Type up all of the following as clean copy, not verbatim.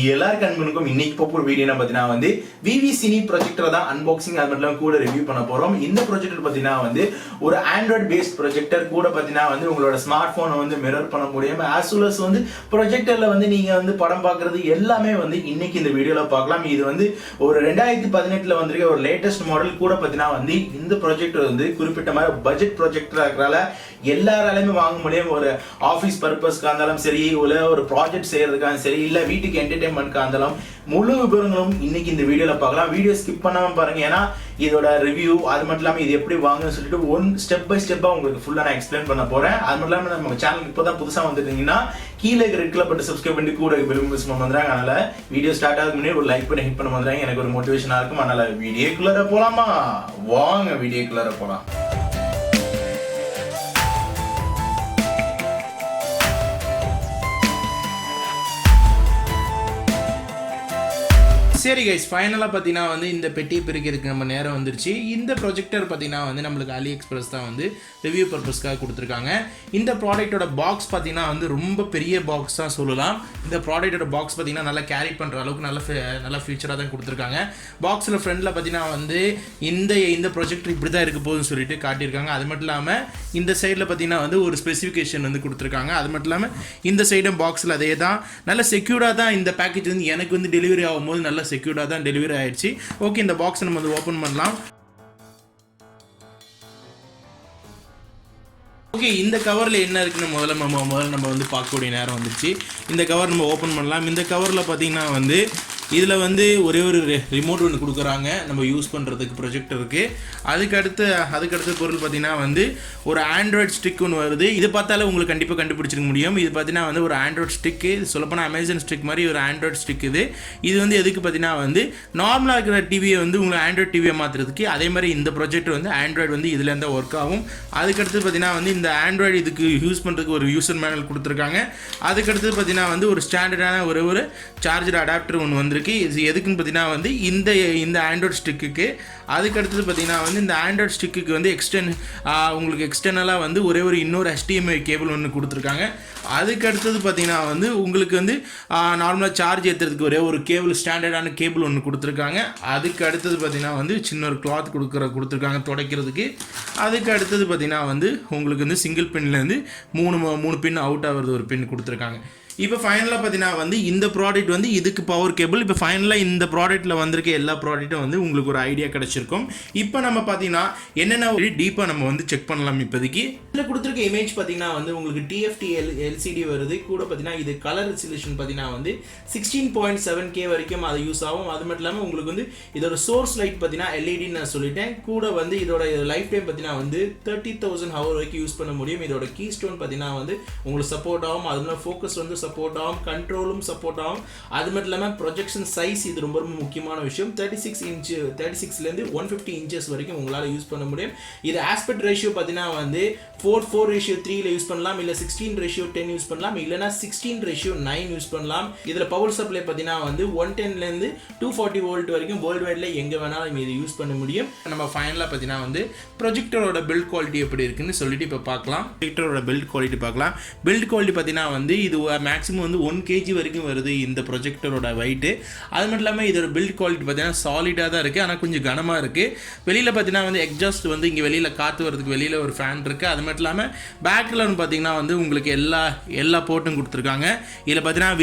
எல்லாருக்கும் அன்பனுக்கும் இன்னைக்கு போற வீடியோ என்ன பார்த்தீங்கன்னா வந்து Vivicine Projector தான் அன்பாக்சிங் அது மட்டும் கூட ரிவ்யூ பண்ண போறோம். இந்த ப்ரொஜெக்டர் பார்த்தீங்கன்னா வந்து ஒரு ஆண்ட்ராய்டு பேஸ்ட் ப்ரொஜெக்டர் கூட பார்த்தீங்கன்னா வந்து உங்களோட ஸ்மார்ட் போனை வந்து மிரர் பண்ண முடியும். as well as வந்து ப்ரொஜெக்டர்ல வந்து நீங்க வந்து படம் பார்க்கிறது எல்லாமே வந்து இன்னைக்கு இந்த வீடியோல பார்க்கலாம். இது வந்து ஒரு 2018ல வந்திருக்க ஒரு லேட்டஸ்ட் மாடல் கூட பார்த்தீங்கன்னா வந்து இந்த ப்ரொஜெக்டர் வந்து குறிப்பிட்ட மாதிரி பட்ஜெட் ப்ரொஜெக்டரா இருக்கறனால எல்லாராலையுமே வாங்க முடியும். ஒரு ஆஃபீஸ் பர்பஸ்க்கு இருந்தாலும் சரி, ஒரு ப்ராஜெக்ட் செய்யறதுக்காக சரி, இல்ல வீட்டுக்கு என்டர்டைன்மெண்ட்க்கு இருந்தாலும் முழு விவரங்களும் இன்னைக்கு இந்த வீடியோல பார்க்கலாம். வீடியோ ஸ்கிப் பண்ணாம பாருங்க. ஏன்னா இதோட ரிவ்யூ அது மட்டும் இல்லாம இது எப்படி வாங்கணும்னு சொல்லிட்டு ஒன் ஸ்டெப் பை ஸ்டெப்பா உங்களுக்கு ஃபுல்லா நான் எக்ஸ்பிளைன் பண்ண போறேன். அது மட்டும் இல்லாம நம்ம சேனலுக்கு இப்பதான் புதுசா வந்துட்டீங்கன்னா கீழே ரெட் கலர் பட்டு சப்ஸ்கிரைப் பண்ணி கூட பெல் பிரஸ் பண்ண வந்துறாங்க. அதனால வீடியோ ஸ்டார்ட் ஆகுது முன்னாடி ஒரு லைக் பண்ணி ஹிட் பண்ண வந்துறாங்க. எனக்கு ஒரு மோட்டிவேஷனா இருக்கும். அதனால வீடியோக்குள்ள போலாமா? வாங்க வீடியோக்குள்ள போலாம். சரி கைஸ், ஃபைனலாக பார்த்தீங்கன்னா வந்து இந்த பெட்டியை பிரிக்கிறதுக்கு நம்ம நேரம் வந்துருச்சு. இந்த ப்ரொஜெக்டர் பார்த்தீங்கன்னா வந்து நம்மளுக்கு அலி எக்ஸ்பிரஸ் தான் வந்து ரிவ்யூ பர்பஸ்க்காக கொடுத்துருக்காங்க. இந்த ப்ராடக்ட்டோட பாக்ஸ் பார்த்தீங்கன்னா வந்து ரொம்ப பெரிய பாக்ஸ் தான் சொல்லலாம். இந்த ப்ராடக்ட்டோட பாக்ஸ் பார்த்தீங்கன்னா நல்லா கேரி பண்ணுற அளவுக்கு நல்ல ஃபீச்சராக தான் கொடுத்துருக்காங்க. பாக்ஸில் ஃப்ரண்டில் பார்த்தீங்கன்னா வந்து இந்த ப்ரொஜெக்டர் இப்படி தான் இருக்க போகுதுன்னு சொல்லிட்டு காட்டியிருக்காங்க. அது மட்டும் இல்லாமல் இந்த சைடில் பார்த்தீங்கன்னா வந்து ஒரு ஸ்பெசிஃபிகேஷன் வந்து கொடுத்துருக்காங்க. அது மட்டும் இல்லாமல் இந்த சைடும் பாக்ஸில் அதே தான் நல்ல செக்யூர்டாக தான் இந்த பேக்கேஜ் வந்து எனக்கு வந்து டெலிவரி ஆகும்போது நல்ல செக்யூர்டாக தான் டெலிவரி ஆயிடுச்சு. ஓகே, இந்த பாக்ஸை நம்ம வந்து ஓப்பன் பண்ணலாம். ஓகே, இந்த கவரில் என்ன இருக்குன்னு முதல்ல நம்ம வந்து பார்க்கக்கூடிய நேரம் வந்துருச்சு. இந்த கவர் நம்ம ஓப்பன் பண்ணலாம். இந்த கவரில் பார்த்தீங்கன்னா வந்து இதில் வந்து ஒரே ஒரு ரிமோட் ஒன்று கொடுக்குறாங்க நம்ம யூஸ் பண்ணுறதுக்கு ப்ரொஜெக்டருக்கு. அதுக்கடுத்த பொருள் பார்த்தீங்கன்னா வந்து ஒரு ஆண்ட்ராய்டு ஸ்டிக் ஒன்று வருது. இது பார்த்தாலே உங்களுக்கு கண்டிப்பாக கண்டுபிடிச்சிருக்க முடியும். இது பார்த்தீங்கன்னா வந்து ஒரு ஆண்ட்ராய்டு ஸ்டிக்கு. சொல்லப்போனால் அமேசான் ஸ்டிக் மாதிரி ஒரு ஆண்ட்ராய்டு ஸ்டிக் இது வந்து எதுக்கு பார்த்தீங்கன்னா வந்து நார்மலாக இருக்கிற டிவியை வந்து உங்களை ஆண்ட்ராய்டு டிவியை மாற்றுறதுக்கு. அதே மாதிரி இந்த ப்ரொஜெக்டர் வந்து ஆண்ட்ராய்டு வந்து இதில் இருந்தால் ஒர்க் ஆகும். அதுக்கடுத்து பார்த்தீங்கன்னா வந்து இந்த ஆண்ட்ராய்டு இதுக்கு யூஸ் பண்ணுறதுக்கு ஒரு யூசர் மேனுவல் கொடுத்துருக்காங்க. அதுக்கடுத்து பார்த்தீங்கன்னா வந்து ஒரு ஸ்டாண்டர்டான ஒரு சார்ஜர் அடாப்டர் ஒன்று வந்திருக்கு. இது எதுக்குன்னு பார்த்தீங்கன்னா வந்து இந்த ஆண்ட்ராய்டு ஸ்டிக்கு. அதுக்கடுத்தது பார்த்தீங்கன்னா வந்து இந்த ஆண்ட்ராய்டு ஸ்டிக்கு வந்து உங்களுக்கு எக்ஸ்டர்னலாக வந்து ஒரு இன்னொரு HDMI கேபிள் ஒன்று கொடுத்துருக்காங்க. அதுக்கடுத்தது பார்த்தீங்கன்னா வந்து உங்களுக்கு வந்து நார்மலாக சார்ஜ் ஏற்றுறதுக்கு ஒரு கேபிள் ஸ்டாண்டர்டான கேபிள் ஒன்று கொடுத்துருக்காங்க. அதுக்கு அடுத்தது பார்த்தீங்கன்னா வந்து சின்ன ஒரு கிளாத் கொடுத்துருக்காங்க துடைக்கிறதுக்கு. அதுக்கு அடுத்தது பார்த்தீங்கன்னா வந்து உங்களுக்கு வந்து சிங்கிள் பின்லேருந்து மூணு பின் அவுட் ஆகிறது ஒரு பின் கொடுத்துருக்காங்க. இப்போ ஃபைனலாக பார்த்தீங்கன்னா வந்து இந்த ப்ராடக்ட் வந்து இதுக்கு பவர் கேபிள். இப்போ ஃபைனலாக இந்த ப்ராடக்ட்டில் வந்திருக்க எல்லா ப்ராடக்ட்டும் வந்து உங்களுக்கு ஒரு ஐடியா கிடச்சிருக்கும். இப்போ நம்ம பார்த்தீங்கன்னா என்னென்ன டீப்பாக நம்ம வந்து செக் பண்ணலாம். இப்போதைக்கு இதில் கொடுத்துருக்க இமேஜ் பார்த்தீங்கன்னா வந்து உங்களுக்கு TFT LCD வருது. கூட பார்த்தீங்கன்னா இது கலர் ரெசல்யூஷன் பார்த்தீங்கன்னா வந்து 16.7K வரைக்கும் அது யூஸ் ஆகும். அது மட்டும் இல்லாமல் உங்களுக்கு வந்து இதோட சோர்ஸ் லைட் பார்த்தீங்கன்னா LED நான் சொல்லிட்டேன். கூட வந்து இதோட லைஃப் டைம் பார்த்தீங்கன்னா வந்து 30,000 ஹவர் வரைக்கும் யூஸ் பண்ண முடியும். இதோட கீ ஸ்டோன் பார்த்தீங்கன்னா வந்து உங்களுக்கு சப்போர்ட் ஆகும். அதுல ஃபோக்கஸ் வந்து சப்போர்ட் ஆகும், கண்ட்ரோலும் சப்போர்ட் ஆகும். அது மட்டும் இல்லாமல் ப்ரொஜெக்ஷன் சைஸ் இது ரொம்ப முக்கியமான விஷயம். 36லேருந்து 150 இன்ச்சஸ் வரைக்கும் உங்களால் யூஸ் பண்ண முடியும். இது ஆஸ்பெக்ட் ரேஷியோ பார்த்தீங்கன்னா வந்து 4:3 யூஸ் பண்ணலாம், இல்லை 16:10 யூஸ் பண்ணலாம், இல்லைனா 16:9 யூஸ் பண்ணலாம். இதில் பவர் சப்ளை பார்த்தீங்கன்னா வந்து 110லேருந்து 240 வோல்ட் வரைக்கும் வேர்ல்டு வைட்ல எங்கே வேணாலும் இது யூஸ் பண்ண முடியும். நம்ம ஃபைனலாக பார்த்தீங்கன்னா வந்து ப்ரொஜெக்டரோட பில்ட் குவாலிட்டி எப்படி இருக்குன்னு சொல்லிட்டு இப்போ பார்க்கலாம். ப்ரொஜெக்டரோட பில்ட் குவாலிட்டி பார்க்கலாம். பில்ட் குவாலிட்டி பார்த்தீங்கன்னா வந்து இது மேக்ஸிமம் வந்து 1 kg வரைக்கும் வருது இந்த ப்ரொஜெக்டரோட வெயிட்டு. அது மட்டும் இல்லாமல் இதோட பில்ட் குவாலிட்டி பார்த்தீங்கன்னா சாலிடாக தான் இருக்குது, ஆனால் கொஞ்சம் கனமாக இருக்குது. வெளியில் பார்த்தீங்கன்னா வந்து எக்ஸாஸ்ட் வந்து இங்கே வெளியில் காற்று வரதுக்கு வெளியில் ஒரு ஃபேன் இருக்குது. அது மட்டும் இல்லாமல் பேக்கில் பார்த்தீங்கன்னா வந்து உங்களுக்கு எல்லா போர்ட்டும் கொடுத்துருக்காங்க. இதில் பார்த்தீங்கன்னா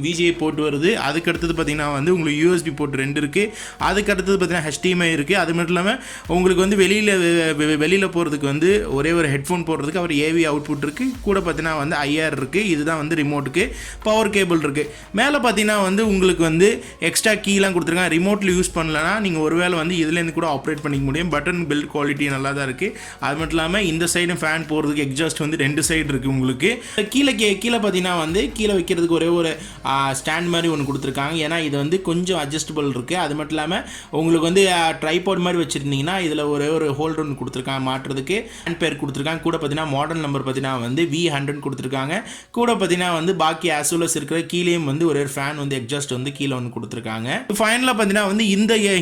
VGA போர்ட் வருது. அதுக்கு அடுத்தது பார்த்தீங்கன்னா வந்து உங்களுக்கு USB போர்ட் 2 இருக்குது. அதுக்கு அடுத்தது பார்த்தீங்கன்னா HDMI இருக்குது. அது மட்டும் இல்லாமல் உங்களுக்கு வந்து வெளியில் போகிறதுக்கு வந்து ஒரே ஒரு ஹெட்ஃபோன் போடுறதுக்கு AV அவுட்புட் இருக்குது. கூட பார்த்தீங்கன்னா வந்து IR இருக்குது. இதுதான் வந்து ரிமோட்டுக்கு பவர் கேபிள் இருக்குது. மேலே பார்த்தீங்கன்னா வந்து உங்களுக்கு வந்து எக்ஸ்ட்ரா கீலாம் கொடுத்துருக்காங்க. ரிமோட்டில் யூஸ் பண்ணலன்னா நீங்கள் ஒருவேளை வந்து இதுலேருந்து கூட ஆப்ரேட் பண்ணிக்க முடியும். பட்டன் பில்ட் குவாலிட்டி நல்லா தான் இருக்குது. அது மட்டும் இல்லாமல் இந்த சைடும் ஃபேன் போகிறதுக்கு எக்ஸாஸ்ட் வந்து 2 சைடு இருக்குது உங்களுக்கு. கீழே பார்த்தீங்கன்னா வந்து கீழே வைக்கிறதுக்கு ஒரு ஸ்டாண்ட் மாதிரி ஒன்று கொடுத்துருக்காங்க. ஏன்னா இது வந்து கொஞ்சம் அட்ஜஸ்டபிள் இருக்குது. அது மட்டும் இல்லாமல் உங்களுக்கு வந்து ட்ரைபாட் மாதிரி வச்சுருந்தீங்கன்னா இதில் ஒரு ஹோல்டர் ஒன்று கொடுத்துருக்காங்க மாட்டுறதுக்கு. ஹேண்ட் பேர் கொடுத்துருக்காங்க. கூட பார்த்தீங்கன்னா மாடல் நம்பர் பார்த்தீங்கன்னா வந்து V100 கொடுத்துருக்காங்க. கூட பார்த்தீங்கன்னா வந்து பாக்கி ஆஸ்வலஸ் இருக்கிற கீழேயும் வந்து ஒரு ஃபேன் வந்து எக்ஸாஸ்ட் வந்து கீழே வந்து கொடுத்துருக்காங்க. ஃபைனலாக பார்த்தீங்கன்னா வந்து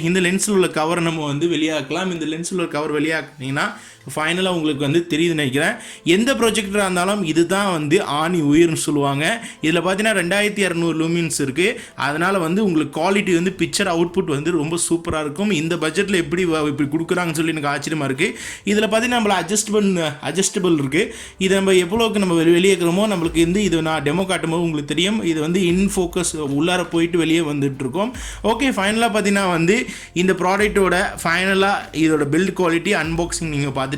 இந்த லென்ஸில் உள்ள கவர் நம்ம வந்து வெளியாக்கலாம். இந்த லென்ஸில் உள்ள கவர் வெளியாக்குனீங்கன்னா ஃபைனலாக உங்களுக்கு வந்து தெரியுதுன்னு நினைக்கிறேன். எந்த ப்ரொஜெக்டராக இருந்தாலும் இதுதான் வந்து ஆணி உயிர்னு சொல்லுவாங்க. இதில் பார்த்தீங்கன்னா 2200 லூமின்ஸ் இருக்குது. அதனால் வந்து உங்களுக்கு குவாலிட்டி வந்து பிக்சர் அவுட்புட் வந்து ரொம்ப சூப்பராக இருக்கும். இந்த பட்ஜெட்டில் இப்படி கொடுக்குறாங்கன்னு சொல்லி எனக்கு ஆச்சரியமாக இருக்குது. இதில் பார்த்தீங்கன்னா நம்மள அட்ஜஸ்டபிள் இருக்குது. இதை நம்ம எவ்வளோக்கு நம்ம வெளியேக்கிறோமோ நம்மளுக்கு வந்து இது நான் டெமோ காட்டும்போது உங்களுக்கு தெரியும். இது வந்து இன் ஃபோக்கஸ் உள்ளார போயிட்டு வெளியே வந்துட்டுருக்கோம். ஓகே, ஃபைனலாக பார்த்தீங்கன்னா வந்து இந்த ப்ராடக்ட்டோட ஃபைனலாக இதோட பில்ட் குவாலிட்டி அன்பாக்சிங் நீங்கள் பார்த்துட்டீங்க.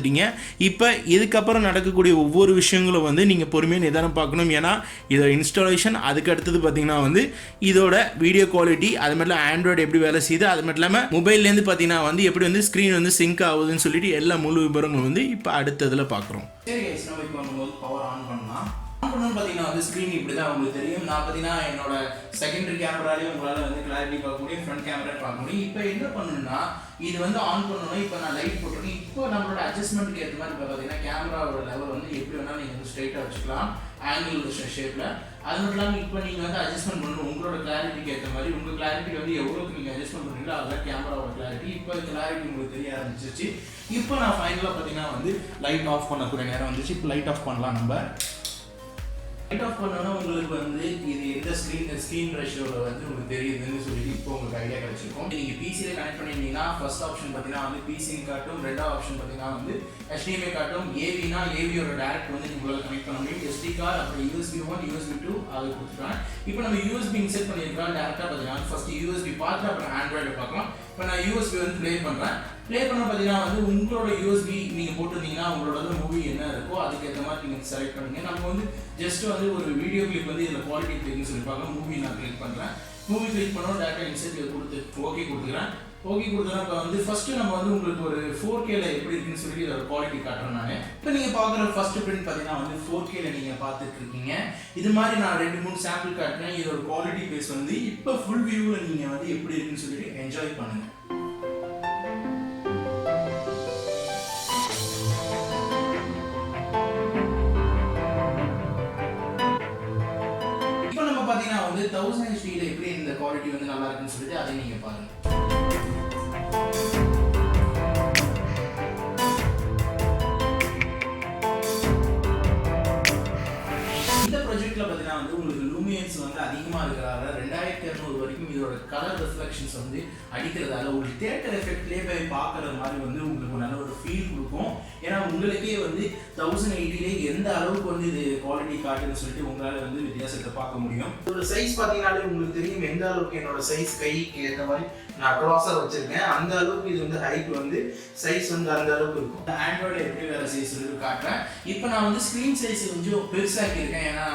இப்போ இதுக்கப்புறம் நடக்கக்கூடிய ஒவ்வொரு விஷயங்களும் வந்து நீங்கள் பொறுமையாக நிதானம் பார்க்கணும். ஏன்னா இதோட இன்ஸ்டாலேஷன், அதுக்கு அடுத்தது பார்த்தீங்கன்னா வந்து இதோட வீடியோ குவாலிட்டி, அது மட்டும் இல்லாமல் ஆண்ட்ராய்டு எப்படி வேலை செய்யுது, அது மட்டும் இல்லாமல் மொபைல்லேருந்து பார்த்தீங்கன்னா வந்து எப்படி வந்து ஸ்க்ரீன் வந்து சிங்க் ஆகுதுன்னு சொல்லிட்டு எல்லா முழு விவரங்களும் வந்து இப்போ அடுத்ததில் பார்க்குறோம். சரி கைஸ், நம்ம இப்போ பண்ணும்போது பவர் ஆன் பண்ணலாம். ஆன் பண்ணணும்னு பார்த்தீங்கன்னா வந்து ஸ்க்ரீன் இப்படி தான் உங்களுக்கு தெரியும். நான் பார்த்தீங்கன்னா என்னோட செகண்டரி கேமராலேயும் உங்களால் வந்து கிளாரிட்டி பார்க்க முடியும், ஃப்ரண்ட் கேமரா பார்க்க முடியும். இப்போ என்ன பண்ணணும்னா இது வந்து ஆன் பண்ணணும். இப்போ நான் லைட் போட்டிருக்கேன். இப்போ நம்மளோட அட்ஜஸ்ட்மெண்ட்டுக்கு ஏற்ற மாதிரி இப்போ பார்த்தீங்கன்னா கேமராவோட லெவல் வந்து எப்படி வேணாலும் நீங்கள் வந்து ஸ்ட்ரைட்டாக வச்சுக்கலாம், ஆங்கிள் ஷேப்பில். அது மட்டும் இல்லாமல் இப்போ நீங்கள் வந்து அட்ஜஸ்ட்மெண்ட் பண்ணணும் உங்களோட கிளாரிட்டிக்கு ஏற்ற மாதிரி. உங்கள் கிளாரிட்டி வந்து எவ்வளோக்கு நீங்கள் அட்ஜஸ்ட்மெண்ட் பண்ணுறீங்களோ அதுதான் கேமராவோட கிளாரிட்டி. இப்போ கிளாரிட்டி உங்களுக்கு தெரிய ஆரம்பிச்சிருச்சு. இப்போ நான் ஃபைனலாக பார்த்தீங்கன்னா வந்து லைட் ஆஃப் பண்ணக்கூடிய நேரம் வந்துச்சு. இப்போ லைட் ஆஃப் பண்ணலாம். நம்ம லைட் ஆஃப் பண்ணோன்னா உங்களுக்கு வந்து இது எந்த ஸ்க்ரீன் ரேஷியோவில் வந்து உங்களுக்கு தெரியுதுன்னு சொல்லிட்டு இப்போ உங்களுக்கு ஐடியா கிடைச்சிருக்கும். நீங்கள் பிசியில் கனெக்ட் பண்ணியிருந்தீங்கன்னா ஃபர்ஸ்ட் ஆப்ஷன் பார்த்தீங்கன்னா வந்து பிசின்னு காட்டும். ரெண்டாவது ஆப்ஷன் பார்த்தீங்கன்னா வந்து HDMI காட்டும். ஏவினா ஏவியோட டேரக்ட் வந்து உங்களால் கனெக்ட் பண்ண முடியும். SD கார்டு, அப்புறம் USB 1 USB 2 அதை கொடுத்துருக்காங்க. இப்போ நம்ம USB இன்செர்ட் பண்ணியிருக்கோம். டேரெக்டாக பார்த்தீங்கன்னா ஃபர்ஸ்ட் USB பார்த்துட்டு அப்புறம் ஆண்ட்ராய்டு பார்க்கலாம். இப்போ நான் USB வந்து ப்ளே பண்ணுறேன். ப்ளே பண்ண பார்த்தீங்கன்னா வந்து உங்களோட USB நீங்கள் போட்டிருந்தீங்கன்னா உங்களோட மூவி என்ன இருக்கோ அதுக்கேற்ற மாதிரி நீங்கள் செலக்ட் பண்ணுங்கள். நம்ம வந்து ஜஸ்ட் வந்து ஒரு வீடியோ கிளிப் வந்து இதில் குவாலிட்டி கிளிக்னு சொல்லி பார்க்கலாம். மூவி நான் கிளிக் பண்ணுறேன். மூவி கிளிக் பண்ணோம், டேரக்டாக இன்செர்ட் கொடுத்து ஓகே கொடுத்துக்கிறேன். ஓகே கொடுத்தோன்னா இப்போ வந்து ஃபஸ்ட்டு நம்ம வந்து உங்களுக்கு ஒரு 4Kல எப்படி இருக்குன்னு சொல்லி இதோட குவாலிட்டி காட்டுறேன் நான். இப்போ நீங்கள் பார்க்குற ஃபஸ்ட்டு பிரிண்ட் பார்த்தீங்கன்னா வந்து 4Kல நீங்கள் பார்த்துட்டு இருக்கீங்க. இது மாதிரி நான் 2-3 சாம்பிள் காட்டுறேன். இதோட குவாலிட்டி பேஸ் வந்து இப்போ ஃபுல் வியூவில் நீங்கள் வந்து எப்படி இருக்குன்னு சொல்லிட்டு என்ஜாய் பண்ணுங்கள். பார்த்தீங்கன்னா வந்து 1000 HD எப்படி இந்த குவாலிட்டி வந்து நல்லா இருக்குன்னு சொல்லிட்டு அதை நீங்க பாருங்க. இந்த ப்ராஜெக்ட்ல பார்த்தீங்கன்னா வந்து உங்களுக்கு லூமியன்ஸ் வந்து அதிகமாக இருக்கிறதால 2200 வரைக்கும் இதோட கலர் ரிஃப்ளெக்ஷன்ஸ் வந்து அடிக்கிறதால ஒரு தியேட்டர் எஃபெக்ட்லேயே போய் பார்க்குற மாதிரி வந்து உங்களுக்கு நல்ல ஒரு ஃபீல் கொடுக்கும். ஏன்னா உங்களுக்கே வந்து 1080 எந்த அளவுக்கு வந்து இது குவாலிட்டி காட்டுன்னு சொல்லிட்டு உங்களால் வந்து வித்தியாசத்தை பார்க்க முடியும். இதோட சைஸ் பார்த்தீங்கன்னாலே உங்களுக்கு தெரியும் எந்த அளவுக்கு என்னோட சைஸ் கைக்கு ஏற்ற மாதிரி நான் க்ராஸாக வச்சிருக்கேன். அந்த அளவுக்கு இது வந்து ஹைட் வந்து சைஸ் வந்து அந்த அளவுக்கு இருக்கும். ஆண்ட்ராய்டு எப்படி வேறு சைஸ் காட்டுறேன். இப்போ நான் வந்து ஸ்க்ரீன் சைஸ் கொஞ்சம் பெருசாக்கியிருக்கேன். ஏன்னா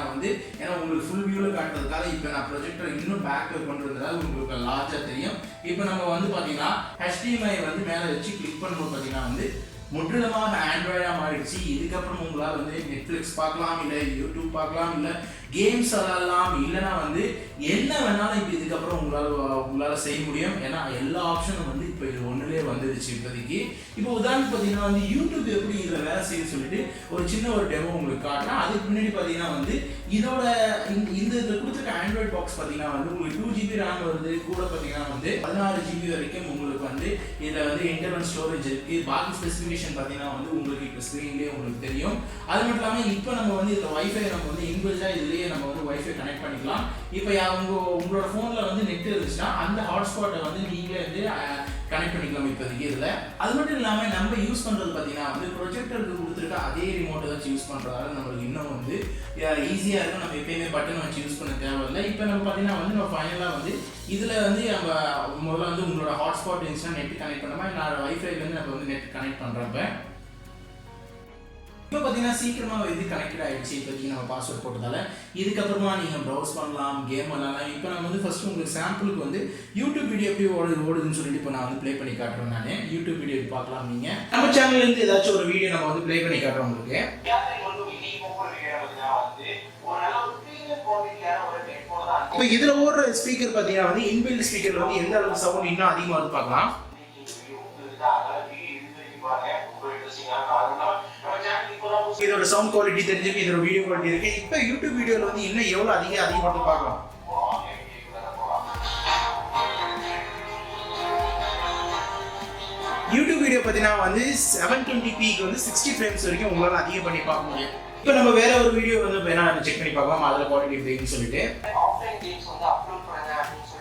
உங்களுக்கு ஃபுல் வியூவில் காட்டுறதுக்காக இப்போ நான் ப்ரொஜெக்டர் இன்னும் பேக் பண்ணுறதுனால உங்களுக்கு லார்ஜாக தெரியும். இப்போ நம்ம வந்து பார்த்தீங்கன்னா HDMI வந்து மேலே வச்சு கிளிக் பண்ணும்போது பார்த்தீங்கன்னா வந்து முற்றிலுமாக ஆண்ட்ராய்டாக மாறிடுச்சு. இதுக்கப்புறம் உங்களால் வந்து நெட்ஃப்ளிக்ஸ் பார்க்கலாம், இல்லை யூடியூப் பார்க்கலாம், இல்லை கேம்ஸ் விளாடலாம், இல்லைனா வந்து என்ன வேணாலும் இப்போ இதுக்கப்புறம் உங்களால் செய்ய முடியும். ஏன்னா எல்லா ஆப்ஷனும் வந்து இப்போ இது ஒன்றுலேயே வந்துடுச்சு இப்போதைக்கு. இப்போ உதாரணத்துக்கு பார்த்தீங்கன்னா வந்து யூடியூப் எப்படி இதில் வேலை செய்யுன்னு சொல்லிட்டு ஒரு சின்ன ஒரு டெமோ உங்களுக்கு காட்டுறேன். அதுக்கு முன்னாடி பார்த்தீங்கன்னா வந்து இதோட இந்த கொடுத்துருக்க ஆண்ட்ராய்ட் பாக்ஸ் பார்த்தீங்கன்னா வந்து உங்களுக்கு 2GB RAM வருது. கூட பார்த்தீங்கன்னா வந்து 16GB வரைக்கும் உங்களுக்கு வந்து இதில் வந்து இன்டர்னல் ஸ்டோரேஜ் இருக்குது. பாக்கி ஸ்பெசிஃபிகேஷன் பார்த்தீங்கன்னா வந்து உங்களுக்கு இப்போ ஸ்க்ரீன்லேயே உங்களுக்கு தெரியும். அது மட்டும் இல்லாமல் இப்போ நம்ம வந்து இதில் வைஃபை நம்ம வந்து இன்பில்டாக இதுலேயே நம்ம வந்து வைஃபை கனெக்ட் பண்ணிக்கலாம். இப்போ உங்களோட ஃபோனில் வந்து நெட் இருந்துச்சுன்னா அந்த ஹாட்ஸ்பாட்டை வந்து நீங்களே வந்து கனெக்ட் பண்ணிக்கலாம் இப்போதைக்கு இதில். அது மட்டும் இல்லாமல் நம்ம யூஸ் பண்ணுறது பார்த்தீங்கன்னா வந்து ப்ரொஜெக்டருக்கு கொடுத்துருக்க அதே ரிமோட்டை வச்சு யூஸ் பண்ணுறதால நம்மளுக்கு இன்னும் வந்து ஈஸியாக இருக்கும். நம்ம எப்பயுமே பட்டன் வச்சு யூஸ் பண்ண தேவையில்லை. இப்போ நம்ம பார்த்தீங்கன்னா வந்து நம்ம ஃபைனலாக வந்து இதில் வந்து நம்ம முதல்ல வந்து உங்களோட ஹாட்ஸ்பாட் இருந்துச்சுன்னா நெட் கனெக்ட் பண்ணாமல் நான் வைஃபைலேருந்து நம்ம வந்து நெட் கனெக்ட் பண்ணுறப்ப இப்போ பார்த்தீங்கன்னா சீக்கிரமாக இது கனெக்டட் ஆகிடுச்சு. இப்போதைக்கு நம்ம பாஸ்வேர்ட் போட்டதால இதுக்கப்புறமா நீங்கள் ப்ரௌஸ் பண்ணலாம், கேம் விளாடலாம். இப்போ நான் வந்து ஃபஸ்ட்டு உங்களுக்கு சாம்பிளுக்கு வந்து யூடியூப் வீடியோ எப்படி ஓடுதுன்னு சொல்லிட்டு இப்போ நான் வந்து ப்ளே பண்ணி காட்டுறேன். நான் யூடியூப் வீடியோ பார்க்கலாம். நீங்கள் நம்ம சேனல்லேருந்து ஏதாச்சும் ஒரு வீடியோ நம்ம வந்து ப்ளே பண்ணி காட்டுறோம் உங்களுக்கு. இப்போ இதில் ஓடுற ஸ்பீக்கர் பார்த்தீங்கன்னா வந்து இன்பில்ட் ஸ்பீக்கரில் வந்து எந்த அளவுக்கு சவுண்ட் இன்னும் அதிகமாக வந்து பார்க்கலாம். இதோட சவுண்ட் குவாலிட்டி தெரிஞ்சிருக்கு, இதோட வீடியோ குவாலிட்டி இருக்கு. இப்போ யூடியூப் வீடியோல வந்து இன்னும் எவ்வளவு அதிகப்படுத்தி பார்க்கலாம். யூடியூப் வீடியோ பார்த்தீங்கன்னா வந்து 720p வந்து 60 ஃப்ரேம்ஸ் வரைக்கும் உங்களால் அதிகம் பண்ணி பார்க்க முடியும். இப்போ நம்ம வேற ஒரு வீடியோ வந்து வேணா செக் பண்ணி பார்க்கலாம், அதில் குவாலிட்டி எப்படின்னு சொல்லிட்டு. ஆஃப்லைன் கேம்ஸ் வந்து அப்லோட் பண்ணுங்க அப்படின்னு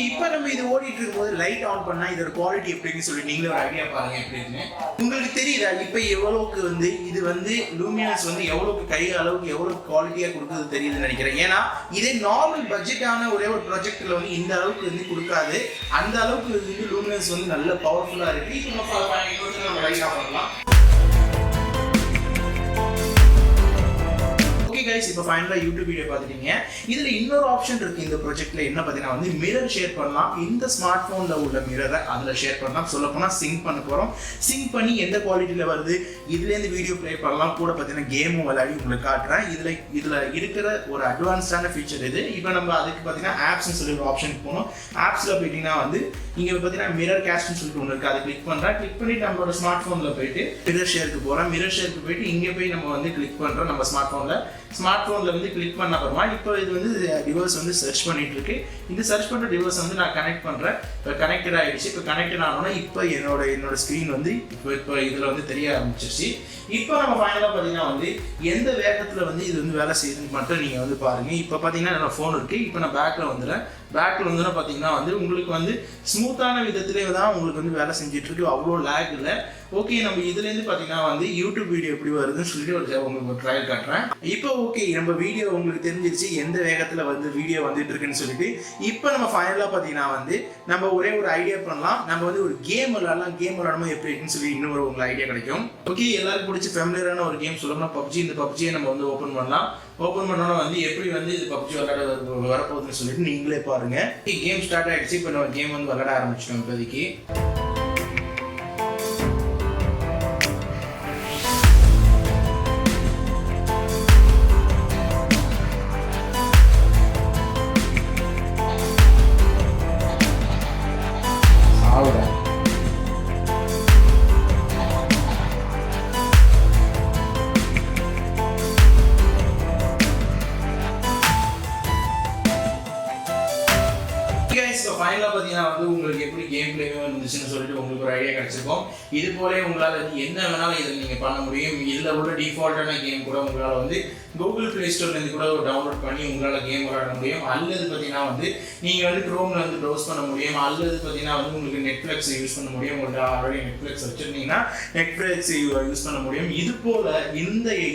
இப்போ நம்ம இது ஓடிட்டு இருக்கும்போது லைட் ஆன் பண்ணா இதோட குவாலிட்டி எப்படின்னு சொல்லி நீங்களே ஒரு ஐடியா பாருங்க எப்படின்னு. உங்களுக்கு தெரியுதா இப்போ எவ்வளவுக்கு வந்து இது வந்து லூமினஸ் வந்து எவ்வளவுக்கு கை அளவுக்கு எவ்வளவு குவாலிட்டியா கொடுக்குறது தெரியுதுன்னு நினைக்கிறேன். ஏன்னா இதே நார்மல் பட்ஜெட்டான ஒரே ஒரு ப்ராஜெக்ட்ல வந்து இந்த அளவுக்கு வந்து கொடுக்காது. அந்த அளவுக்கு வந்து லூமினஸ் வந்து நல்ல பவர்ஃபுல்லா இருக்கு. இப்போ நம்ம லைட் ஆன் பண்ணலாம். கைஸ், இப்போ ஃபைனலாக யூடியூப் வீடியோ பார்த்துட்டீங்க. இதில் இன்னொரு ஆப்ஷன் இருக்குது இந்த ப்ராஜெக்ட்டில். என்ன பார்த்தீங்கன்னா வந்து மிரர் ஷேர் பண்ணலாம். இந்த ஸ்மார்ட் ஃபோனில் உள்ள மிரரை அதில் ஷேர் பண்ணலாம். சொல்லப்போனால் சிங்க் பண்ண போகிறோம். சிங்க் பண்ணி எந்த குவாலிட்டியில் வருது இதுலேருந்து வீடியோ ப்ளே பண்ணலாம். கூட பார்த்தீங்கன்னா கேமும் விளையாடி உங்களுக்கு காட்டுறேன். இதில் இருக்கிற ஒரு அட்வான்ஸ்டான ஃபீச்சர் இது. இப்போ நம்ம அதுக்கு பார்த்தீங்கன்னா ஆப்ஸ்ன்னு சொல்லி ஒரு ஆப்ஷனுக்கு போகணும். ஆப்ஸில் போயிட்டீங்கன்னா வந்து இங்கே பார்த்தீங்கன்னா மிரர் கேஸ்ட்னு சொல்லிட்டு ஒன்று இருக்குது. அதை கிளிக் பண்ணுறேன். கிளிக் பண்ணி நம்மளோட ஸ்மார்ட் ஃபோனில் போயிட்டு மிரர் ஷேருக்கு போகிறோம். மிரர் ஷேருக்கு போயிட்டு இங்கே போய் நம்ம வந்து கிளிக் பண்ணுறோம். நம்ம ஸ்மார்ட் ஃபோனில் வந்து கிளிக் பண்ண அப்புறமா இப்போ இது வந்து டிவைஸ் வந்து சர்ச் பண்ணிட்டு இருக்கு. இந்த சர்ச் பண்ணுற டிவைஸ் வந்து நான் கனெக்ட் பண்ணுறேன். இப்போ கனெக்டட் ஆகிடுச்சு. இப்போ கனெக்டட் ஆனோன்னா இப்போ என்னோட ஸ்க்ரீன் வந்து இப்போ இதில் வந்து தெரிய ஆரம்பிச்சிருச்சு. இப்போ நம்ம ஃபைனலாக பார்த்தீங்கன்னா வந்து எந்த வேகத்தில் வந்து இது வந்து வேலை செய்யுதுன்னு மட்டும் நீங்கள் வந்து பாருங்கள். இப்போ பார்த்தீங்கன்னா என்னோட ஃபோன் இருக்குது. இப்போ நான் பேக்கில் வந்துடுறேன். பேக்கில் வந்து பார்த்தீங்கன்னா வந்து உங்களுக்கு வந்து ஸ்மூத்தான விதத்திலே தான் உங்களுக்கு வந்து வேலை செஞ்சுட்டு இருக்கு. அவ்வளோ லேக் இல்லை. ஓகே, நம்ம இதுலேருந்து பார்த்தீங்கன்னா வந்து யூடியூப் வீடியோ எப்படி வருதுன்னு சொல்லிட்டு உங்களுக்கு ஒரு ட்ரையல் காட்டுறேன். இப்போ ஓகே, நம்ம வீடியோ உங்களுக்கு தெரிஞ்சிருச்சு எந்த வேகத்தில் வந்து வீடியோ வந்துட்டு இருக்குன்னு சொல்லிட்டு. இப்போ நம்ம ஃபைனலாக பார்த்தீங்கன்னா வந்து நம்ம ஒரே ஒரு ஐடியா பண்ணலாம். நம்ம வந்து ஒரு கேம் விளையாடலாம். கேம் விளையாடணும் எப்படி இருக்குன்னு சொல்லி இன்னொரு உங்களுக்கு ஐடியா கிடைக்கும். ஓகே, எல்லாருக்கும் பிடிச்ச ஃபேமிலியரான ஒரு கேம் சொல்லணும்னா பப்ஜி. இந்த பப்ஜியை நம்ம வந்து ஓப்பன் பண்ணலாம். ஓப்பன் பண்ணோன்னா வந்து எப்படி வந்து இது பப்ஜி விளையாட வரப்போகுதுன்னு சொல்லிட்டு நீங்களே பாருங்க. கேம் ஸ்டார்ட் ஆகிடுச்சு. இப்போ நம்ம கேம் வந்து விளையாட ஆரம்பிச்சிட்டோம். இப்போதைக்கு ஃபைனலாக பார்த்தீங்கன்னா வந்து உங்களுக்கு எப்படி கேம் பிளேவே இருந்துச்சுன்னு சொல்லிட்டு உங்களுக்கு ஒரு ஐடியா கிடைச்சிருக்கும். இது போலே உங்களால் என்ன வேணாலும் இதில் நீங்கள் பண்ண முடியும். இதில் உள்ள டிஃபால்ட்டான கேம் கூட உங்களால் வந்து கூகுள் ப்ளே ஸ்டோர்லேருந்து கூட டவுன்லோட் பண்ணி உங்களால் கேம் விளையாட முடியும். அல்லது பார்த்தீங்கன்னா வந்து நீங்கள் வந்து க்ரோமில் வந்து ப்ரௌஸ் பண்ண முடியும். அல்லது பார்த்தீங்கன்னா வந்து உங்களுக்கு நெட்ஃப்ளிக்ஸ் யூஸ் பண்ண முடியும். உங்களுக்கு ஆல்ரெடி நெட்ஃப்ளிக்ஸ் வச்சுருந்தீங்கன்னா நெட்ஃப்ளிக்ஸ் யூஸ் பண்ண முடியும். இது போல்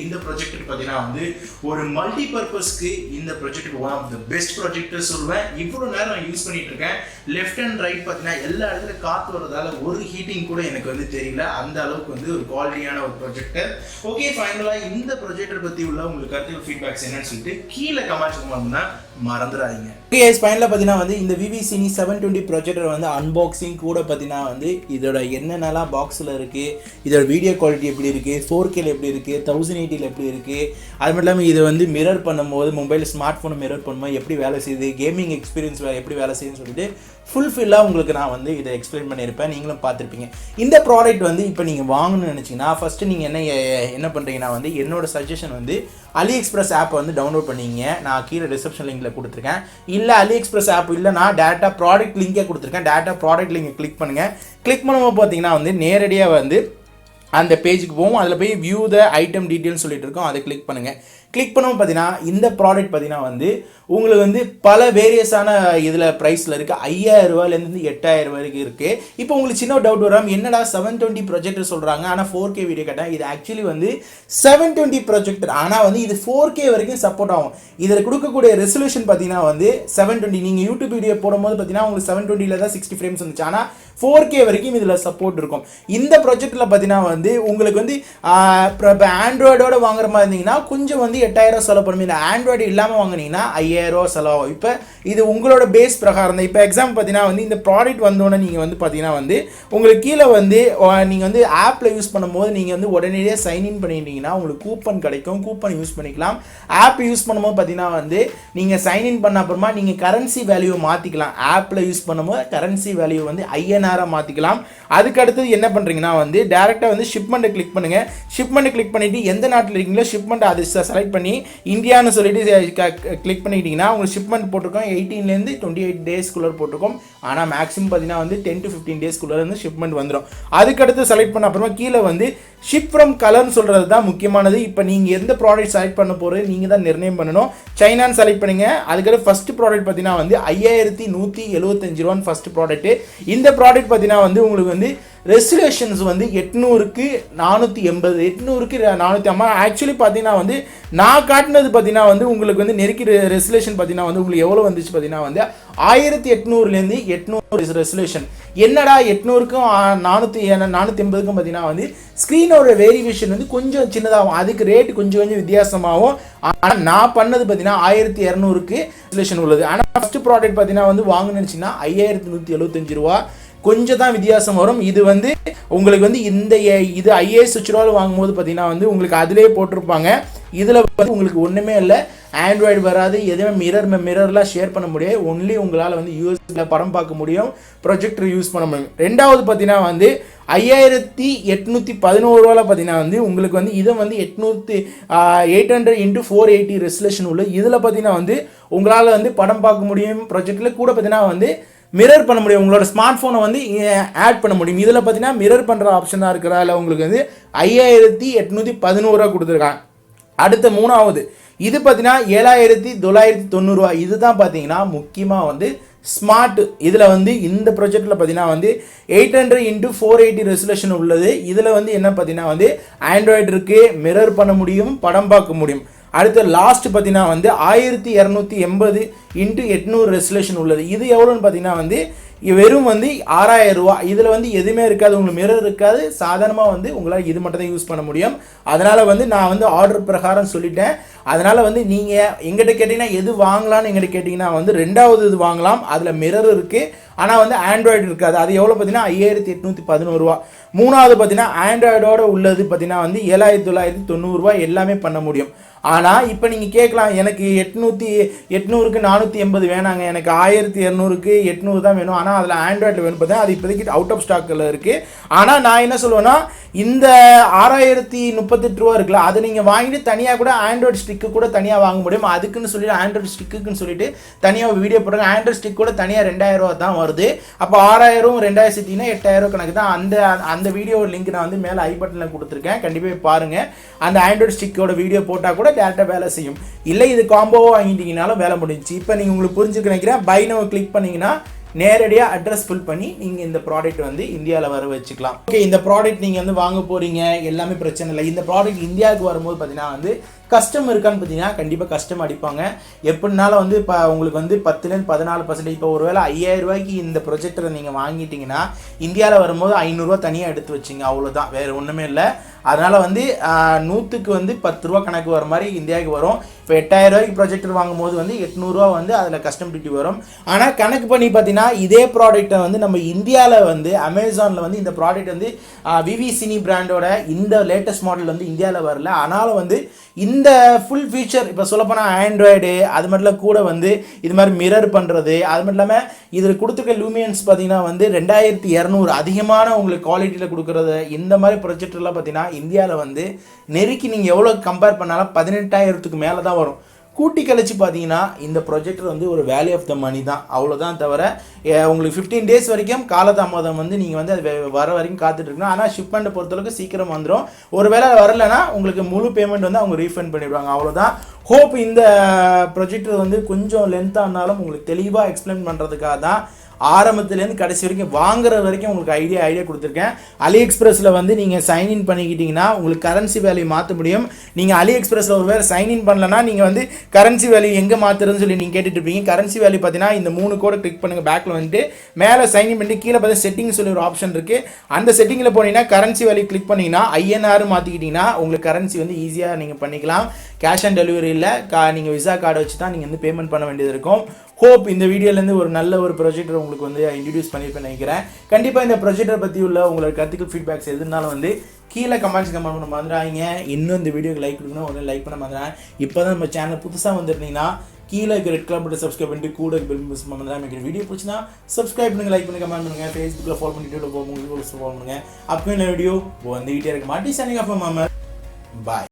இந்த ப்ராஜெக்ட் பார்த்தீங்கன்னா வந்து ஒரு மல்டி பர்பஸ்க்கு இந்த project one of the best project சொல்லுவேன். இவ்வளோ நேரம் நான் யூஸ் பண்ணிட்டு இருக்கேன். லெஃப்ட் அண்ட் ரைட் பார்த்தீங்கன்னா எல்லா இடத்துல காற்று வரதால ஒரு ஹீட்டிங் கூட எனக்கு வந்து தெரியல. அந்த அளவுக்கு வந்து ஒரு குவாலிட்டியான ஒரு ப்ராஜெக்டர். ஓகே, ஃபைனலாக இந்த ப்ராஜெக்டர் பற்றி உள்ள உங்களுக்கு கருத்து ஃபீட்பேக்ஸ் என்னன்னு சொல்லிட்டு கீழே கமெண்ட்ஸ் பண்ணணும்னா மறந்துடாதீங்க. ஓகே, ஃபைனலாக பார்த்தீங்கன்னா வந்து இந்த Vivicine 720 ப்ராஜெக்டர் வந்து அன்பாக்சிங் கூட பார்த்தீங்கன்னா வந்து இதோட என்னென்னலாம் பாக்ஸில் இருக்குது, இதோட வீடியோ குவாலிட்டி எப்படி இருக்குது, 4K எப்படி இருக்குது, 1080 எப்படி இருக்குது, அது மட்டும் இல்லாமல் இதை வந்து மிரர் பண்ணும்போது மொபைல் ஸ்மார்ட் ஃபோனை மிரர் பண்ணும்போது எப்படி வேலை செய்யுது, கேமிங் எக்ஸ்பீரியன்ஸ் எப்படி வேலை செய்யுதுன்னு சொல்லிட்டு ஃபுல்ஃபில்லாக உங்களுக்கு நான் வந்து இதை எக்ஸ்பிளைன் பண்ணியிருப்பேன். நீங்களும் பார்த்துருப்பீங்க. இந்த ப்ராடக்ட் வந்து இப்போ நீங்கள் வாங்கணும்னு நினச்சிங்கன்னா ஃபஸ்ட்டு நீங்கள் என்ன பண்ணுறீங்கன்னா வந்து என்னோட சஜஷன் வந்து AliExpress ஆப் வந்து டவுன்லோட் பண்ணிங்க. நான் கீழே டிஸ்கிரிப்ஷன் லிங்கில் கொடுத்துருக்கேன். இல்லை AliExpress ஆப் இல்லை, நான் டேட்டா ப்ராடக்ட் லிங்கே கொடுத்துருக்கேன். டேட்டா ப்ராடக்ட் லிங்கை கிளிக் பண்ணுங்கள். கிளிக் பண்ணும்போது பார்த்தீங்கன்னா வந்து நேரடியாக வந்து அந்த பேஜுக்கு போவோம். அதில் போய் வியூ த ஐட்டம் டீட்டெயில்னு சொல்லிட்டு இருக்கோம். அதை கிளிக் பண்ணுங்கள். கிளிக் பண்ணுவோம். பார்த்தீங்கன்னா இந்த ப்ராடக்ட் பார்த்தீங்கன்னா வந்து உங்களுக்கு வந்து பல வேரியஸான இதில் ப்ரைஸில் இருக்குது. 5000 ரூபாயிலேருந்து 8000 வரைக்கும் இருக்குது. இப்போ உங்களுக்கு சின்ன டவுட் வரும், என்னடா 720 ப்ரொஜெக்டர் சொல்கிறாங்க ஆனால் 4K வீடியோ கேட்டேன். இது ஆக்சுவலி வந்து 720 ப்ரொஜெக்டர், ஆனால் வந்து இது 4K வரைக்கும் சப்போர்ட் ஆகும். இதில் கொடுக்கக்கூடிய ரெசல்யூஷன் பார்த்தீங்கன்னா வந்து 720. நீங்கள் யூடியூப் வீடியோ போடும்போது பார்த்தீங்கன்னா உங்களுக்கு 720 தான் 60 ஃப்ரேம்ஸ் வந்துச்சு. ஆனால் 4K வரைக்கும் இதில் சப்போர்ட் இருக்கும். இந்த ப்ராஜெக்டில் பார்த்தீங்கன்னா வந்து உங்களுக்கு வந்து இப்போ ஆண்ட்ராய்டோட வாங்குற மாதிரி இருந்தீங்கன்னா கொஞ்சம் வந்து 8000 செலவு பண்ணுவீங்க. ஆண்ட்ராய்டு இல்லாமல் வாங்கினீங்கன்னா 5000 5000 செலவாகும். இப்போ இது உங்களோட பேஸ் பிரகாரம் தான். இப்போ எக்ஸாம்பிள் பார்த்தீங்கன்னா வந்து இந்த ப்ராடக்ட் வந்தோடனே நீங்கள் வந்து பார்த்தீங்கன்னா வந்து உங்களுக்கு கீழே வந்து நீங்கள் வந்து ஆப்பில் யூஸ் பண்ணும்போது நீங்கள் வந்து உடனடியாக சைன்இன் பண்ணிட்டீங்கன்னா உங்களுக்கு கூப்பன் கிடைக்கும். கூப்பன் யூஸ் பண்ணிக்கலாம். ஆப் யூஸ் பண்ணும்போது பார்த்தீங்கன்னா வந்து நீங்கள் சைன்இன் பண்ண அப்புறமா நீங்கள் கரன்சி வேல்யூவை மாற்றிக்கலாம். ஆப்பில் யூஸ் பண்ணும்போது கரன்சி வேல்யூ வந்து INR மாற்றிக்கலாம். அதுக்கு அடுத்தது என்ன பண்ணுறீங்கன்னா வந்து டேரெக்டாக வந்து ஷிப்மெண்ட்டை கிளிக் பண்ணுங்கள். ஷிப்மெண்ட்டை கிளிக் பண்ணிவிட்டு எந்த நாட்டில் இருக்கீங்களோ ஷிப்மெண்ட் அது செலக்ட் பண்ணி இந்தியான்னு சொல்லிட்டு கிளிக் பண்ணிக்கிட்டிங்கன்னா உங்களுக்கு ஷிப்மெண்ட் போட்டிருக்கோம் 18லேருந்து 28 டேஸ்க்குள்ளே போட்டிருக்கோம். ஆனால் மேக்ஸிமம் பார்த்தீங்கன்னா வந்து 10 to 15 டேஸ்க்குள்ளே வந்து ஷிப்மெண்ட் வந்துடும். அதுக்கடுத்து செலக்ட் பண்ண அப்புறமா கீழே வந்து ஷிப் ஃப்ரம் கலர்னு சொல்கிறது தான் முக்கியமானது. இப்போ நீங்கள் எந்த ப்ராடக்ட் செலக்ட் பண்ண போகிறது நீங்கள் தான் நிர்ணயம் பண்ணணும். சைனான்னு செலக்ட் பண்ணுங்க. அதுக்கடுத்து ஃபஸ்ட்டு ப்ராடக்ட் பார்த்தீங்கன்னா வந்து 5175 ரூபான்னு ஃபஸ்ட்டு ப்ராடக்ட்டு. இந்த ப்ராடக்ட் பார்த்தீங்கன்னா வந்து உங்களுக்கு வந்து ரெசல்யூஷன்ஸ் வந்து 800க்கு 480 800க்கு 450. ஆக்சுவலி பார்த்தீங்கன்னா வந்து நான் காட்டினது பார்த்தீங்கன்னா வந்து உங்களுக்கு வந்து நெருக்கி ரெசல்யூஷன் பார்த்தீங்கன்னா வந்து உங்களுக்கு எவ்வளோ வந்துச்சு பார்த்தீங்கன்னா வந்து 1800லேருந்து 800 ரெசல்யூஷன். என்னடா 800க்கும் 480க்கும் பார்த்தீங்கன்னா வந்து ஸ்க்ரீனோட வேரியேஷன் வந்து கொஞ்சம் சின்னதாகும். அதுக்கு ரேட் கொஞ்சம் வித்தியாசமாகும். ஆனால் நான் பண்ணது பார்த்தீங்கன்னா 1200க்கு ரெசல்யூஷன் உள்ளது. ஆனால் ஃபஸ்ட்டு ப்ராடக்ட் பார்த்தீங்கன்னா வந்து வாங்கினுச்சுன்னா 5175 ரூபா. கொஞ்சம் தான் வித்தியாசம் வரும். இது வந்து உங்களுக்கு வந்து இது IAS சுவிட்ச் வாங்கும்போது பார்த்தீங்கன்னா வந்து உங்களுக்கு அதிலே போட்டிருப்பாங்க. இதில் வந்து உங்களுக்கு ஒன்றுமே இல்லை, ஆண்ட்ராய்டு வராது, எதுவுமே மிரர்லாம் ஷேர் பண்ண முடியாது. ஒன்லி உங்களால் வந்து யூஎஸ்பியில் படம் பார்க்க முடியும், ப்ரொஜெக்டர் யூஸ் பண்ண முடியும். ரெண்டாவது பார்த்தீங்கன்னா வந்து 5811 ரூபாவில் பார்த்தீங்கன்னா வந்து உங்களுக்கு வந்து இதை வந்து 800x480 ரெசல்யூஷன் உள்ள. இதில் பார்த்தீங்கன்னா வந்து உங்களால் வந்து படம் பார்க்க முடியும். ப்ரொஜெக்டில் கூட பார்த்தீங்கன்னா வந்து மிரர் பண்ண முடியும். உங்களோட ஸ்மார்ட் ஃபோனை வந்து ஆட் பண்ண முடியும். இதில் பார்த்தீங்கன்னா மிரர் பண்ணுற ஆப்ஷனாக இருக்கிறதால உங்களுக்கு வந்து 5811 ரூபா கொடுத்துருக்காங்க. அடுத்த மூணாவது இது பார்த்தீங்கன்னா 7990 ரூபா. இதுதான் பார்த்தீங்கன்னா முக்கியமாக வந்து ஸ்மார்ட். இதில் வந்து இந்த ப்ரொஜெக்டில் பார்த்தீங்கன்னா வந்து 800x480 ரெசல்யூஷன் உள்ளது. இதில் வந்து என்ன பார்த்தீங்கன்னா வந்து ஆண்ட்ராய்டு இருக்குது, மிரர் பண்ண முடியும், படம் பார்க்க முடியும். அடுத்த லாஸ்ட் பார்த்தீங்கன்னா வந்து 1280x800 ரெசல்யூஷன் உள்ளது. இது எவ்வளோன்னு பார்த்தீங்கன்னா வந்து வெறும் வந்து 6000 ரூபா. இதில் வந்து எதுவுமே இருக்காது, உங்களுக்கு மிரர் இருக்காது, சாதாரணமாக வந்து உங்களால் இது மட்டும் தான் யூஸ் பண்ண முடியும். அதனால் வந்து நான் வந்து ஆர்டர் பிரகாரம் சொல்லிட்டேன். அதனால் வந்து நீங்கள் எங்கிட்ட கேட்டிங்கன்னா எது வாங்கலான்னு எங்கிட்ட கேட்டிங்கன்னா வந்து ரெண்டாவது இது வாங்கலாம். அதில் மிரர் இருக்குது, ஆனால் வந்து ஆண்ட்ராய்டு இருக்காது. அது எவ்வளோ பார்த்தீங்கன்னா 5811 ரூபா. மூணாவது பார்த்தீங்கன்னா ஆண்ட்ராய்டோட உள்ளது பார்த்தீங்கன்னா வந்து 7990 ரூபா எல்லாமே பண்ண முடியும். ஆனால் இப்போ நீங்கள் கேட்கலாம், எனக்கு 800க்கு 480 வேணாங்க, எனக்கு 1200க்கு 800 தான் வேணும், ஆனால் அதில் ஆண்ட்ராய்டில் வேணும் பார்த்தா அது இப்போதைக்கு அவுட் ஆஃப் ஸ்டாக்கில் இருக்குது. ஆனால் நான் என்ன சொல்லுவேன்னா இந்த 6038 ரூபா இருக்குல்ல, அதை நீங்கள் வாங்கிட்டு தனியாக கூட ஆண்ட்ராய்டு ஸ்டிக்கு கூட தனியாக வாங்க முடியும். அதுக்குன்னு சொல்லிட்டு ஆண்ட்ராய்டு ஸ்டிக்குன்னு சொல்லிட்டு தனியாக வீடியோ போடுறாங்க. ஆண்ட்ராய்டு ஸ்டிக் கூட தனியாக 2000 ரூபா தான் வருது. அப்போ 6000 2000 சேர்த்திங்கன்னா 8000 கணக்கு தான். அந்த வீடியோ லிங்க் நான் வந்து மேலே ஐ பட்டனில் கொடுத்துருக்கேன், கண்டிப்பாக பாருங்கள். அந்த ஆண்ட்ராய்டு ஸ்டிக்கோட வீடியோ போட்டால் கூட டேரெக்டாக வேலை செய்யும். இல்லை இது காம்போவாக வாங்கிட்டீங்கனாலும் வேலை முடிஞ்சிச்சு. இப்போ நீங்கள் உங்களுக்கு புரிஞ்சுக்க நினைக்கிறேன். பை நவ் கிளிக் பண்ணிங்கன்னா நேரடியாக அட்ரஸ் ஃபில் பண்ணி நீங்கள் இந்த ப்ராடக்ட் வந்து இந்தியாவில் வர வச்சுக்கலாம். ஓகே, இந்த ப்ராடக்ட் நீங்கள் வந்து வாங்க போகிறீங்க, எல்லாமே பிரச்சனை இல்லை. இந்த ப்ராடக்ட் இந்தியாவுக்கு வரும்போது பார்த்தீங்கன்னா வந்து கஸ்டம் இருக்கான்னு பார்த்தீங்கன்னா கண்டிப்பாக கஸ்டம் அடிப்பாங்க. எப்படினாலும் வந்து இப்போ உங்களுக்கு வந்து 10லேருந்து 14%. இப்போ ஒருவேளை 5000 ரூபாய்க்கு இந்த ப்ரொஜெக்டரை நீங்கள் வாங்கிட்டீங்கன்னா இந்தியாவில் வரும்போது 500 ரூபா தனியாக எடுத்து வச்சிங்க, அவ்வளோதான், வேறு ஒன்றுமே இல்லை. அதனால் வந்து 100க்கு வந்து 10 ரூபா கணக்கு வர மாதிரி இந்தியாவுக்கு வரும். இப்போ 8000 ரூபாய்க்கு ப்ரொஜெக்டர் வாங்கும்போது வந்து 800 ரூபா வந்து அதில் கஸ்டம் டியூட்டி வரும். ஆனால் கணக்கு பண்ணி பார்த்தீங்கன்னா இதே ப்ராடக்ட்டை வந்து நம்ம இந்தியாவில் வந்து அமேசானில் வந்து இந்த ப்ராடக்ட் வந்து விவிசினி பிராண்டோட இந்த லேட்டஸ்ட் மாடல் வந்து இந்தியாவில் வரல. ஆனாலும் வந்து இந்த ஃபுல் ஃபீச்சர் இப்போ சொல்லப்போனால் ஆண்ட்ராய்டு அது மட்டும் கூட வந்து இது மாதிரி மிரர் பண்ணுறது, அது மட்டும் இல்லாமல் இதில் கொடுத்துருக்க லூமியன்ஸ் பார்த்தீங்கன்னா வந்து 2200 அதிகமான உங்களுக்கு குவாலிட்டியில் கொடுக்குறது. இந்த மாதிரி ப்ரொஜெக்டர்லாம் பார்த்தீங்கன்னா இந்தியாவில் வந்து நெருக்கி நீங்கள் எவ்வளோ கம்பேர் பண்ணாலும் 18,000க்கு மேலே தான் வரும். கூட்டி கழிச்சு பார்த்தீங்கன்னா இந்த ப்ரொஜெக்டர் வந்து ஒரு வேல்யூ ஆஃப் த மணி தான், அவ்வளோதான். தவிர உங்களுக்கு 15 டேஸ் வரைக்கும் காலதாமதம் வந்து நீங்கள் வந்து அது வர வரைக்கும் காத்துட்ருக்கணும். ஆனால் ஷிப்மெண்ட்டை பொறுத்தளவுக்கு சீக்கிரம் வந்துடும். ஒரு வேளை வரலைன்னா உங்களுக்கு முழு பேமெண்ட் வந்து அவங்க ரீஃபண்ட் பண்ணிடுவாங்க, அவ்வளோதான். ஹோப் இந்த ப்ரொஜெக்டர் வந்து கொஞ்சம் லென்த்தாக இருந்தாலும் உங்களுக்கு தெளிவாக எக்ஸ்பிளைன் பண்ணுறதுக்காக தான். ஆரம்பத்துலேருந்து கடைசி வரைக்கும் வாங்குற வரைக்கும் உங்களுக்கு ஐடியா கொடுத்துருக்கேன். அலி எக்ஸ்பிரஸில் வந்து நீங்கள் சைன்இன் பண்ணிக்கிட்டீங்கன்னா உங்களுக்கு கரன்சி வேல்யூ மாற்ற முடியும். நீங்கள் அலி எக்ஸ்பிரஸில் ஒரு வேறு சைன்இன் பண்ணலன்னா நீங்கள் வந்து கரன்சி வேல்யூ எங்கே மாற்றுறதுன்னு சொல்லி நீங்கள் கேட்டுட்டு இருப்பீங்க. கரன்சி வேல்யூ பார்த்தீங்கன்னா இந்த 3 கோடை கிளிக் பண்ணுங்கள். பேக்கில் வந்துட்டு மேலே சைன்இன் பண்ணிட்டு கீழே பார்த்தா செட்டிங் சொல்லி ஒரு ஆப்ஷன் இருக்குது. அந்த செட்டிங்கில் போனீங்கன்னா கரன்சி வேல்யூ கிளிக் பண்ணிங்கன்னா INR மாற்றிக்கிட்டிங்கன்னா உங்களுக்கு கரன்சி வந்து ஈஸியாக நீங்கள் பண்ணிக்கலாம். கேஷ் ஆன் டெலிவரி இல்லை, நீங்கள் விசா கார்டை வச்சு தான் நீங்கள் வந்து பேமெண்ட் பண்ண வேண்டியது இருக்கும். ஹோப் இந்த வீடியோலேருந்து ஒரு நல்ல ஒரு ப்ரொஜெக்டர் உங்களுக்கு வந்து இன்ட்ரடியூஸ் பண்ணியிருப்பேன் நினைக்கிறேன். கண்டிப்பாக இந்த ப்ரொஜெக்டர் பற்றி உள்ள உங்களோட கருத்துக்கள் ஃபீட்பேக்ஸ் எதுனாலும் வந்து கீழே கமெண்ட்ஸ் கமெண்ட் பண்ண மறந்துடாதீங்க. இன்னும் இந்த வீடியோக்கு லைக் கொடுக்கணும், உடனே லைக் பண்ண மறந்துடாங்க. இப்போ தான் நம்ம சேனல் புதுசாக வந்துருந்தீங்கன்னா கீழே இருக்க ரெட் கலர் பட்டன் சப்ஸ்கிரைப் பண்ணிட்டு கூட பெல் மிஸ் பண்ணாமல் எனக்கு வீடியோ பிடிச்சினா சப்ஸ்கிரைப் பண்ணுங்கள், லைக் பண்ணுங்கள், கமெண்ட் பண்ணுங்கள். ஃபேஸ்புக்கில் ஃபாலோ பண்ணிட்டு உங்களுக்கு ஃபாலோ பண்ணுங்கள். அப்போ இந்த வீடியோ வந்துகிட்டே இருக்க மாட்டி சனிங் ஆஃப் மாமா. பாய்.